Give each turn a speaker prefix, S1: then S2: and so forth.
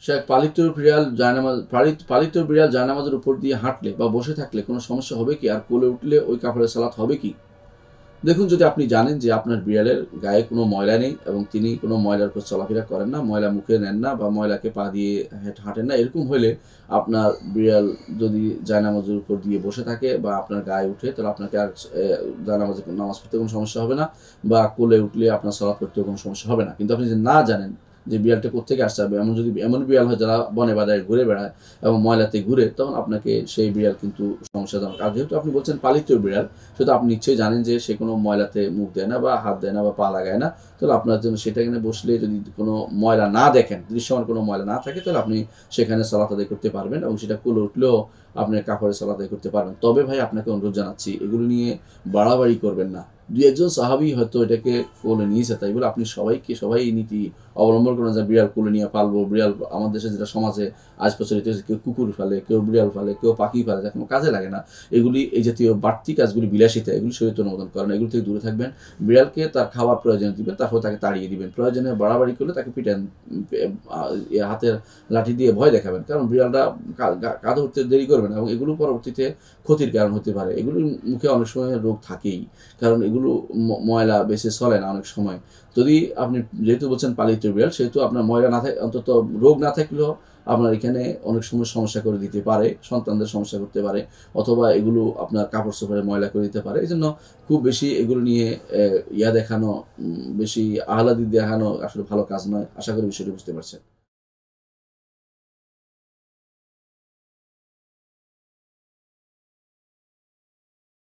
S1: সে পালিত বিড়াল জায়নামাজের উপর দিয়ে হাঁটলে বা বসে থাকলে কোনো সমস্যা হবে কি? আর কোলে উঠলে ওই কাপড়ের সালাত হবে কি? দেখুন, যদি আপনি জানেন যে আপনার বিড়ালের গায়ে কোনো ময়লা নেই এবং তিনি কোনো ময়লার উপর চলাফেরা করেন না, ময়লা মুখে নেন না বা ময়লাকে পা দিয়ে হাঁটেন না, এরকম হলে আপনার বিড়াল যদি জায়নামাজের উপর দিয়ে বসে থাকে বা আপনার গায়ে উঠে, তাহলে আপনাকে আর জায়নামাজে নামাজ পড়তে কোনো সমস্যা হবে না বা কোলে উঠলে আপনার সালাত পড়তেও কোনো সমস্যা হবে না। কিন্তু আপনি যদি না জানেন যে বিড়ালটা কোথেকে আসতে হবে, এমন বিড়াল হয় যারা বনে বাজারে ঘুরে বেড়ায় এবং ময়লাতে ঘুরে, তখন আপনাকে সেই বিড়াল কিন্তু সমস্যাজনক। আর যেহেতু আপনি বলছেন পালিত বিড়াল, সেটা আপনি নিশ্চয়ই জানেন যে সে কোনো ময়লাতে মুখ দেয় না বা হাত দেয় না বা পা লাগায় না, তাহলে আপনার জন্য সেটা এখানে বসলে যদি কোনো ময়লা না দেখেন, দৃশ্যমান কোনো ময়লা না থাকে, তাহলে আপনি সেখানে সালাত আদায় করতে পারবেন এবং সেটা কোলে উঠলেও আপনি কাপড়ে সালাত আদায় করতে পারবেন। তবে ভাই, আপনাকে অনুরোধ জানাচ্ছি, এগুলো নিয়ে বাড়াবাড়ি করবেন না। দুই একজন সাহাবী হয়তো এটাকে কোলে নিয়েছে, তাই বলে আপনি সবাই এই নীতি অবলম্বন করেন যে বিড়াল কোলে নিয়ে পালবো। বিড়াল আমাদের দেশে যেটা সমাজে আজ প্রচলিত হয়েছে, কেউ কুকুর ফেলে, কেউ বিড়াল ফেলে, কেউ পাখি ফেলে, যা কোনো কাজে লাগে না। এই জাতীয় বাড়তি কাজগুলি, বিলাসিতা, এগুলি শরীয়ত অনুমোদন করেন। এগুলো থেকে দূরে থাকবেন। বিড়ালকে তার খাবার প্রয়োজন দিবেন, তারপর তাকে তাড়িয়ে দিবেন। প্রয়োজনে বাড়াবাড়ি করলে তাকে পিটান, হাতের লাঠি দিয়ে ভয় দেখাবেন, কারণ বিড়ালটা কাঁধে উঠতে দেরি করবেন এবং এগুলো পরবর্তীতে ক্ষতির কারণ হতে পারে। এগুলির মুখে অনেক সময় রোগ থাকেই, কারণ এগুলো ময়লা বেশি চলে না অনেক সময়। যদি আপনি যেহেতু বলছেন পালিত বিড়াল, সেহেতু আপনার ময়লা না থাকে, অন্তত রোগ না থাকলেও আপনার এখানে অনেক সময় সমস্যা করে দিতে পারে, সন্তানদের সমস্যা করতে পারে, অথবা এগুলো আপনার কাপড় চোপড়ে ময়লা করে দিতে পারে। এই জন্য খুব বেশি এগুলো নিয়ে দেখানো, বেশি আহ্লাদি দেখানো আসলে ভালো কাজ নয়। আশা করি বিষয়টি বুঝতে পারছেন।